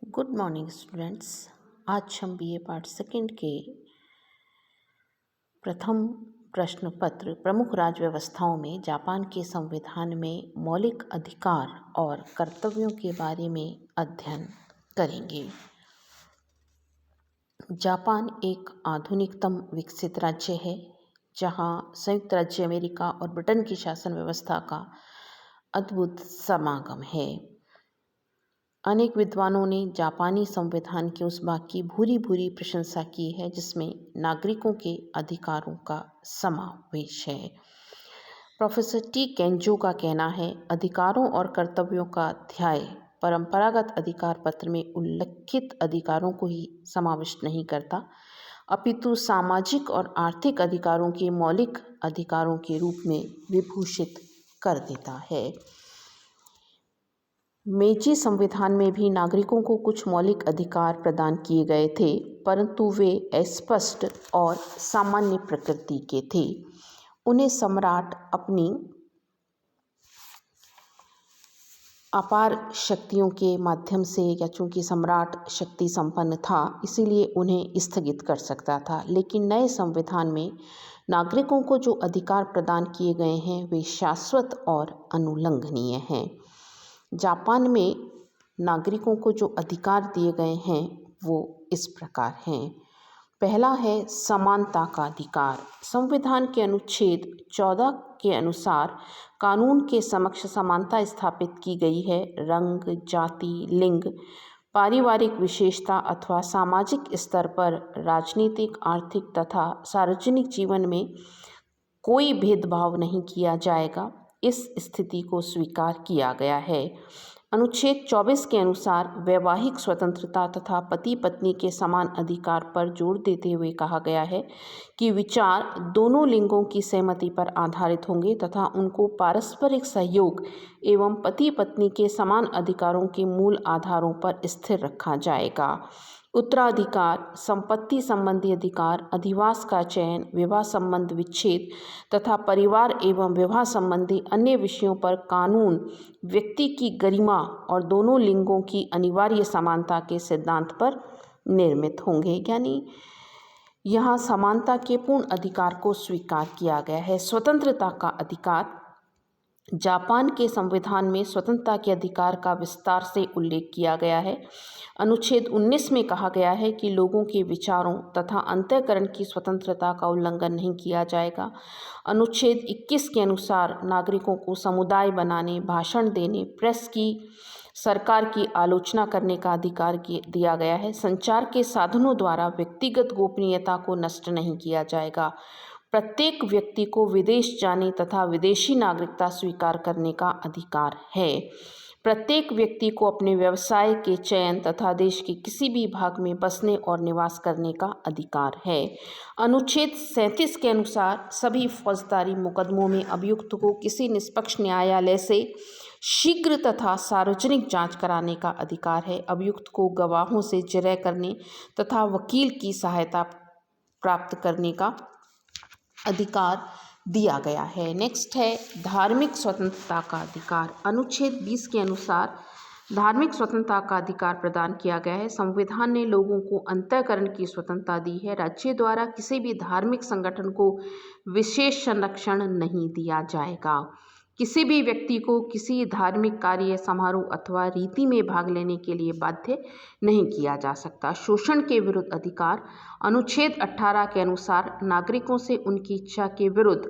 Good morning students. आज हम BA part second के प्रथम प्रश्न पत्र प्रमुख राज्य व्यवस्थाओं में जापान के संविधान में मौलिक अधिकार और कर्तव्यों के बारे में अध्ययन करेंगे। जापान एक आधुनिकतम विकसित राज्य है जहां संयुक्त राज्य अमेरिका और ब्रिटेन की शासन व्यवस्था का अद्भुत समागम है। अनेक विद्वानों ने जापानी संविधान के उस भाग की भूरी भूरी प्रशंसा की है जिसमें नागरिकों के अधिकारों का समावेश है। प्रोफेसर टी केंजो का कहना है, अधिकारों और कर्तव्यों का अध्याय परंपरागत अधिकार पत्र में उल्लिखित अधिकारों को ही समाविष्ट नहीं करता, अपितु सामाजिक और आर्थिक अधिकारों के मौलिक अधिकारों के रूप में विभूषित कर देता है। मेजी संविधान में भी नागरिकों को कुछ मौलिक अधिकार प्रदान किए गए थे, परंतु वे अस्पष्ट और सामान्य प्रकृति के थे। उन्हें सम्राट अपनी अपार शक्तियों के माध्यम से, या चूंकि सम्राट शक्ति संपन्न था इसीलिए उन्हें स्थगित कर सकता था, लेकिन नए संविधान में नागरिकों को जो अधिकार प्रदान किए गए हैं वे शाश्वत और अनुल्लंघनीय हैं। जापान में नागरिकों को जो अधिकार दिए गए हैं वो इस प्रकार हैं। पहला है समानता का अधिकार। संविधान के अनुच्छेद 14 के अनुसार कानून के समक्ष समानता स्थापित की गई है। रंग, जाति, लिंग, पारिवारिक विशेषता अथवा सामाजिक स्तर पर राजनीतिक, आर्थिक तथा सार्वजनिक जीवन में कोई भेदभाव नहीं किया जाएगा। इस स्थिति को स्वीकार किया गया है। अनुच्छेद 24 के अनुसार वैवाहिक स्वतंत्रता तथा पति पत्नी के समान अधिकार पर जोर देते हुए कहा गया है कि विचार दोनों लिंगों की सहमति पर आधारित होंगे तथा उनको पारस्परिक सहयोग एवं पति पत्नी के समान अधिकारों के मूल आधारों पर स्थिर रखा जाएगा। उत्तराधिकार, संपत्ति संबंधी अधिकार, अधिवास का चयन, विवाह संबंध विच्छेद तथा परिवार एवं विवाह संबंधी अन्य विषयों पर कानून व्यक्ति की गरिमा और दोनों लिंगों की अनिवार्य समानता के सिद्धांत पर निर्मित होंगे। यानी यहाँ समानता के पूर्ण अधिकार को स्वीकार किया गया है। स्वतंत्रता का अधिकार। जापान के संविधान में स्वतंत्रता के अधिकार का विस्तार से उल्लेख किया गया है। अनुच्छेद 19 में कहा गया है कि लोगों के विचारों तथा अंतःकरण की स्वतंत्रता का उल्लंघन नहीं किया जाएगा। अनुच्छेद 21 के अनुसार नागरिकों को समुदाय बनाने, भाषण देने, प्रेस की, सरकार की आलोचना करने का अधिकार दिया गया है। संचार के साधनों द्वारा व्यक्तिगत गोपनीयता को नष्ट नहीं किया जाएगा। प्रत्येक व्यक्ति को विदेश जाने तथा विदेशी नागरिकता स्वीकार करने का अधिकार है। प्रत्येक व्यक्ति को अपने व्यवसाय के चयन तथा देश के किसी भी भाग में बसने और निवास करने का अधिकार है। अनुच्छेद 37 के अनुसार सभी फौजदारी मुकदमों में अभियुक्त को किसी निष्पक्ष न्यायालय से शीघ्र तथा सार्वजनिक जांच कराने का अधिकार है। अभियुक्त को गवाहों से जिरह करने तथा वकील की सहायता प्राप्त करने का अधिकार दिया गया है। नेक्स्ट है धार्मिक स्वतंत्रता का अधिकार। अनुच्छेद 20 के अनुसार धार्मिक स्वतंत्रता का अधिकार प्रदान किया गया है। संविधान ने लोगों को अंतःकरण की स्वतंत्रता दी है। राज्य द्वारा किसी भी धार्मिक संगठन को विशेष संरक्षण नहीं दिया जाएगा। किसी भी व्यक्ति को किसी धार्मिक कार्य, समारोह अथवा रीति में भाग लेने के लिए बाध्य नहीं किया जा सकता। शोषण के विरुद्ध अधिकार। अनुच्छेद 18 के अनुसार नागरिकों से उनकी इच्छा के विरुद्ध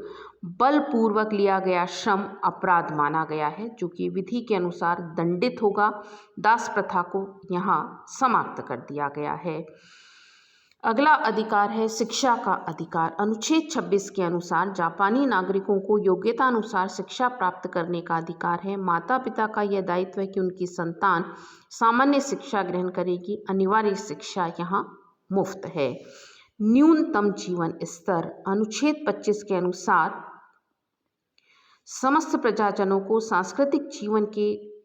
बलपूर्वक लिया गया श्रम अपराध माना गया है, जो कि विधि के अनुसार दंडित होगा। दास प्रथा को यहाँ समाप्त कर दिया गया है। अगला अधिकार है शिक्षा का अधिकार। अनुच्छेद 26 के अनुसार जापानी नागरिकों को योग्यता अनुसार शिक्षा प्राप्त करने का अधिकार है। माता पिता का यह दायित्व है कि उनकी संतान सामान्य शिक्षा ग्रहण करेगी। अनिवार्य शिक्षा यहाँ मुफ्त है। न्यूनतम जीवन स्तर। अनुच्छेद 25 के अनुसार समस्त प्रजाजनों को सांस्कृतिक जीवन के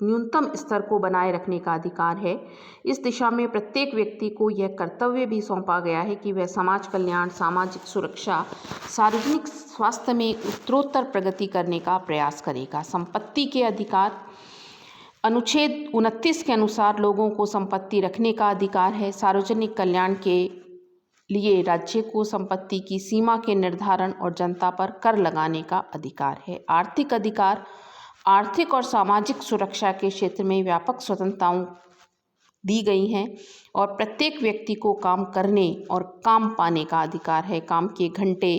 न्यूनतम स्तर को बनाए रखने का अधिकार है। इस दिशा में प्रत्येक व्यक्ति को यह कर्तव्य भी सौंपा गया है कि वह समाज कल्याण, सामाजिक सुरक्षा, सार्वजनिक स्वास्थ्य में उत्तरोत्तर प्रगति करने का प्रयास करेगा। संपत्ति के अधिकार। अनुच्छेद 29 के अनुसार लोगों को संपत्ति रखने का अधिकार है। सार्वजनिक कल्याण के लिए राज्य को संपत्ति की सीमा के निर्धारण और जनता पर कर लगाने का अधिकार है। आर्थिक अधिकार आर्थिक और सामाजिक सुरक्षा के क्षेत्र में व्यापक स्वतंत्रताओं दी गई हैं और प्रत्येक व्यक्ति को काम करने और काम पाने का अधिकार है। काम के घंटे,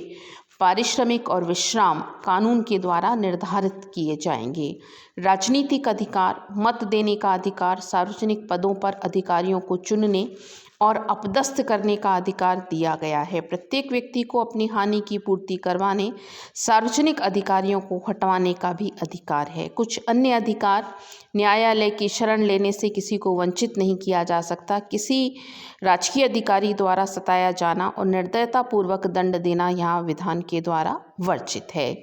पारिश्रमिक और विश्राम कानून के द्वारा निर्धारित किए जाएंगे। राजनीतिक अधिकार, मत देने का अधिकार, सार्वजनिक पदों पर अधिकारियों को चुनने और अपदस्थ करने का अधिकार दिया गया है। प्रत्येक व्यक्ति को अपनी हानि की पूर्ति करवाने, सार्वजनिक अधिकारियों को हटवाने का भी अधिकार है। कुछ अन्य अधिकार, न्यायालय की शरण लेने से किसी को वंचित नहीं किया जा सकता। किसी राजकीय अधिकारी द्वारा सताया जाना और निर्दयतापूर्वक दंड देना यहाँ विधान के द्वारा वर्जित है।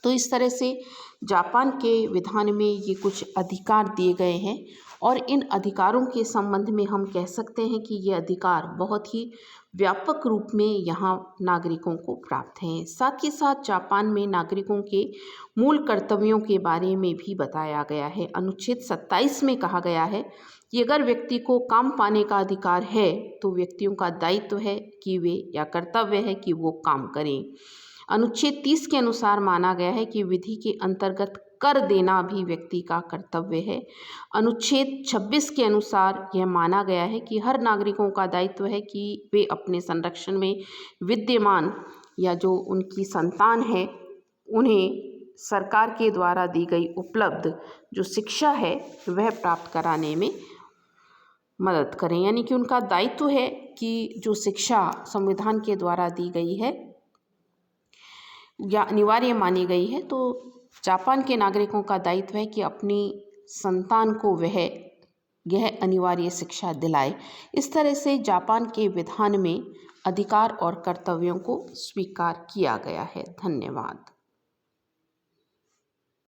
तो इस तरह से जापान के विधान में ये कुछ अधिकार दिए गए हैं और इन अधिकारों के संबंध में हम कह सकते हैं कि ये अधिकार बहुत ही व्यापक रूप में यहाँ नागरिकों को प्राप्त हैं। साथ ही साथ जापान में नागरिकों के मूल कर्तव्यों के बारे में भी बताया गया है। अनुच्छेद 27 में कहा गया है कि अगर व्यक्ति को काम पाने का अधिकार है तो व्यक्तियों का दायित्व है कि वे या कर्तव्य है कि वो काम करें। अनुच्छेद 30 के अनुसार माना गया है कि विधि के अंतर्गत कर देना भी व्यक्ति का कर्तव्य है। अनुच्छेद 26 के अनुसार यह माना गया है कि हर नागरिकों का दायित्व है कि वे अपने संरक्षण में विद्यमान या जो उनकी संतान है उन्हें सरकार के द्वारा दी गई उपलब्ध जो शिक्षा है वह प्राप्त कराने में मदद करें। यानी कि उनका दायित्व है कि जो शिक्षा संविधान के द्वारा दी गई है या अनिवार्य मानी गई है, तो जापान के नागरिकों का दायित्व है कि अपनी संतान को वह यह अनिवार्य शिक्षा दिलाए। इस तरह से जापान के विधान में अधिकार और कर्तव्यों को स्वीकार किया गया है। धन्यवाद।